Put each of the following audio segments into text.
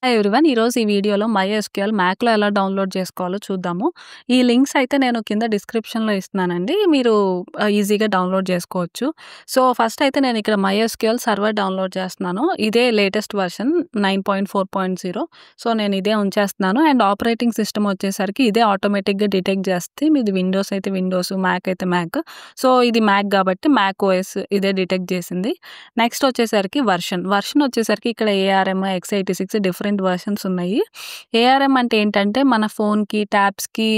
Hi everyone. ఈరోజు ఈ వీడియోలో MySQL మ్యాక్‌లో ఎలా డౌన్‌లోడ్ చేసుకోవాలో చూద్దాము. ఈ లింక్స్ అయితే నేను కింద డిస్క్రిప్షన్‌లో ఇస్తున్నానండి. మీరు ఈజీగా డౌన్‌లోడ్ చేసుకోవచ్చు. సో, ఫస్ట్ అయితే నేను ఇక్కడ MySQL సర్వర్ డౌన్‌లోడ్ చేస్తున్నాను. ఇదే లేటెస్ట్ వెర్షన్ 9.4.0. సో, నేను ఇదే ఉంచేస్తున్నాను. అండ్ ఆపరేటింగ్ సిస్టమ్ వచ్చేసరికి ఇదే ఆటోమేటిక్‌గా డిటెక్ట్ చేస్తది. మీది విండోస్ అయితే విండోస్, మ్యాక్ అయితే మ్యాక్. సో, ఇది మ్యాక్ కాబట్టి మ్యాక్ ఓఎస్ ఇదే డిటెక్ట్ చేసింది. నెక్స్ట్ వచ్చేసరికి వెర్షన్ వచ్చేసరికి ఇక్కడ ఏఆర్ఎం, x86 డిఫరెంట్ వెర్షన్స్ ఉన్నాయి. ఏఆర్ఎం అంటే ఏంటంటే మన ఫోన్‌కి, ట్యాబ్స్‌కి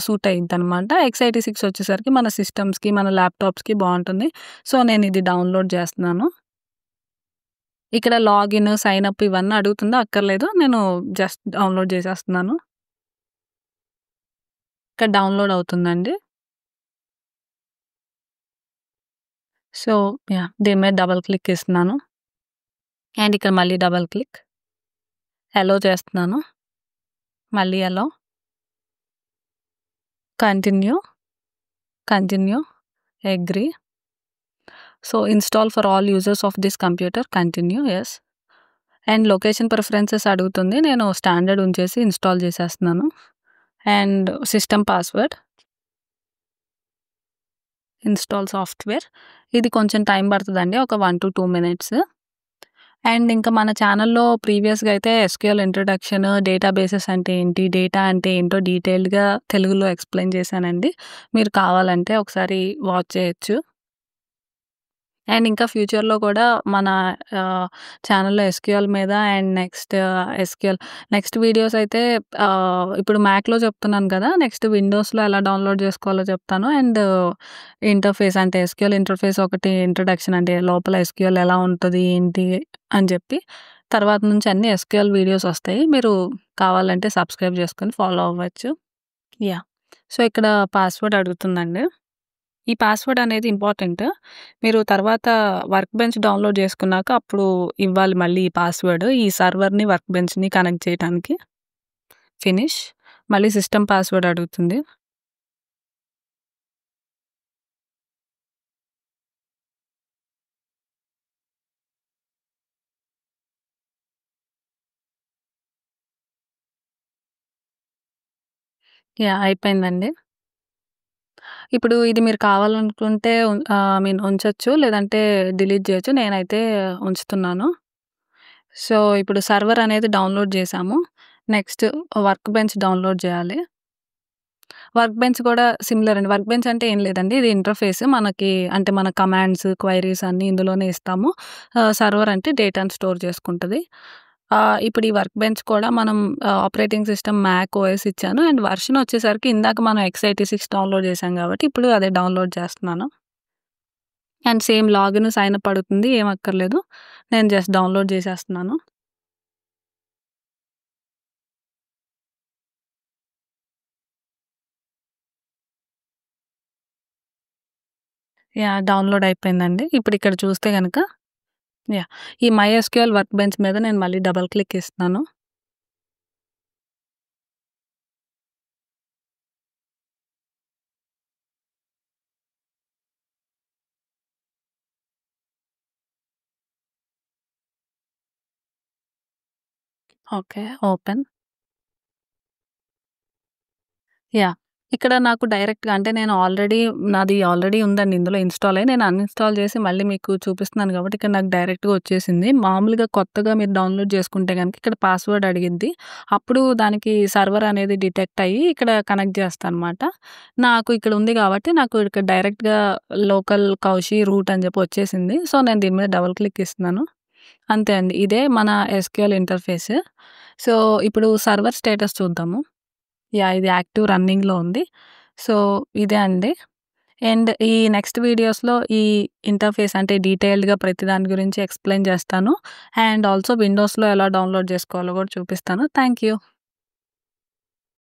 సూట్ అయ్యిద్దనమాట. x86 వచ్చేసరికి మన సిస్టమ్స్‌కి, మన ల్యాప్‌టాప్స్‌కి బావుంటుంది. సో, నేను ఇది డౌన్‌లోడ్ చేస్తున్నాను. ఇక్కడ లాగిన్, సైన్ అప్ ఇవన్నీ అడుగుతుందా? అక్కర్లేదు. నేను జస్ట్ డౌన్‌లోడ్ చేసేస్తున్నాను. ఇక్కడ డౌన్‌లోడ్ అవుతుందండి. సో, దీని మీద డబుల్ క్లిక్ ఇస్తున్నాను. అండ్ ఇక్కడ మళ్ళీ డబుల్ క్లిక్. అలో చేస్తున్నాను. మళ్ళీ allow. Continue, continue, agree. So, install for all users of this computer continue. Yes. And location preferences అడుగుతుంది. నేను స్టాండర్డ్ ఉంచేసి ఇన్‌స్టాల్ చేసేస్తున్నాను. And system password. Install software. ఇది కొంచెం టైం పడతదండి. ఒక 1-2 మినిట్స్. అండ్ ఇంకా మన ఛానెల్‌లో ప్రీవియస్‌గా అయితే ఎస్‌క్యూఎల్ ఇంట్రొడక్షన్, డేటాబేసెస్ అంటే ఏంటి, డేటా అంటే ఏంటో డీటెయిల్డ్‌గా తెలుగులో ఎక్స్‌ప్లెయిన్ చేశానండి. మీరు కావాలంటే ఒకసారి వాచ్ చేయొచ్చు. అండ్ ఇంకా ఫ్యూచర్‌లో కూడా మన ఛానెల్‌లో ఎస్‌క్యూఎల్ మీద అండ్ నెక్స్ట్ వీడియోస్ అయితే ఇప్పుడు మ్యాక్‌లో చెప్తున్నాను కదా! నెక్స్ట్ విండోస్‌లో ఎలా డౌన్‌లోడ్ చేసుకోవాలో చెప్తాను. అండ్ ఇంటర్ఫేస్ అంటే ఎస్‌క్యూఎల్ ఇంటర్ఫేస్ ఒకటి ఇంట్రొడక్షన్ అంటే లోపల ఎస్‌క్యూఎల్ ఎలా ఉంటది, ఏంటి అని చెప్పి తర్వాత నుంచి అన్ని ఎస్‌క్యూఎల్ వీడియోస్ వస్తాయి. మీరు కావాలంటే సబ్స్క్రైబ్ చేసుకొని ఫాలో అవ్వచ్చు. యాహ్! సో, ఇక్కడ పాస్వర్డ్ అడుగుతుందండి. ఈ పాస్వర్డ్ అనేది ఇంపార్టెంట్. మీరు తర్వాత వర్క్ బెంచ్ డౌన్‌లోడ్ చేసుకున్నాక అప్పుడు ఇవ్వాలి మళ్ళీ ఈ పాస్వర్డ్. ఈ సర్వర్‌ని, వర్క్ బెంచ్‌ని కనెక్ట్ చేయటానికి. ఫినిష్. మళ్ళీ సిస్టమ్ పాస్వర్డ్ అడుగుతుంది. అయిపోయిందండి. ఇప్పుడు ఇది మీరు కావాలనుకుంటే ఉంచొచ్చు. లేదంటే డిలీట్ చేయొచ్చు. నేనైతే ఉంచుతున్నాను. సో, ఇప్పుడు సర్వర్ అనేది డౌన్‌లోడ్ చేశాము. నెక్స్ట్ వర్క్ బెంచ్ డౌన్‌లోడ్ చేయాలి. వర్క్ బెంచ్ కూడా సిమిలర్ అండి. వర్క్ బెంచ్ అంటే ఏం లేదండి. ఇది ఇంటర్ఫేస్ మనకి అంటే మన కమాండ్స్, క్వెరీస్ అన్నీ ఇందులోనే ఇస్తాము. సర్వర్ అంటే డేటాను స్టోర్ చేసుకుంటది. ఇప్పుడు ఈ వర్క్ బెంచ్ కూడా మనం ఆపరేటింగ్ సిస్టమ్ మ్యాక్ ఓఎస్ ఇచ్చాను. అండ్ వెర్షన్ వచ్చేసరికి ఇందాక మనం x86 డౌన్‌లోడ్ చేశాం కాబట్టి ఇప్పుడు అదే డౌన్‌లోడ్ చేస్తున్నాను. And same login, sign up అడుగుతుంది. ఏం అక్కర్లేదు. నేను జస్ట్ డౌన్‌లోడ్ చేసేస్తున్నాను. డౌన్‌లోడ్ అయిపోయిందండి. ఇప్పుడు ఇక్కడ చూస్తే గనక యాహ్! ఈ MySQL వర్క్ బెంచ్ మీద నేను మళ్ళీ డబుల్ క్లిక్ ఇస్తున్నాను. ఓకే. ఓపెన్. యాహ్! ఇక్కడ నాకు డైరెక్ట్‌గా అంటే నాది ఆల్రెడీ ఉందండి ఇందులో ఇన్‌స్టాల్ అయ్యి. నేను అన్‌ఇన్‌స్టాల్ చేసి మళ్ళీ మీకు చూపిస్తున్నాను కాబట్టి ఇక్కడ నాకు డైరెక్ట్‌గా వచ్చేసింది. మామూలుగా కొత్తగా మీరు డౌన్‌లోడ్ చేసుకుంటే గనుక ఇక్కడ పాస్వర్డ్ అడిగిద్ది. అప్పుడు దానికి సర్వర్ అనేది డిటెక్ట్ అయ్యి ఇక్కడ కనెక్ట్ చేస్తదనమాట. నాకు ఇక్కడ ఉంది కాబట్టి నాకు ఇక్కడ డైరెక్ట్‌గా లోకల్ కౌషి రూట్ అని చెప్పి వచ్చేసింది. సో, నేను దీని మీద డబుల్ క్లిక్ ఇస్తున్నాను. అంతే అండి. ఇదే మన ఎస్‌క్యూఎల్ ఇంటర్ఫేస్. సో, ఇప్పుడు సర్వర్ స్టేటస్ చూద్దాము. ఇది యాక్టివ్ రన్నింగ్‌లో ఉంది. సో, ఇదే అండి. అండ్ ఈ నెక్స్ట్ వీడియోస్‌లో ఈ ఇంటర్ఫేస్ అంటే డీటెయిల్డ్‌గా ప్రతి దాని గురించి ఎక్స్‌ప్లెయిన్ చేస్తాను. అండ్ ఆల్సో విండోస్‌లో ఎలా డౌన్‌లోడ్ చేసుకోవాలో కూడా చూపిస్తాను. Thank you.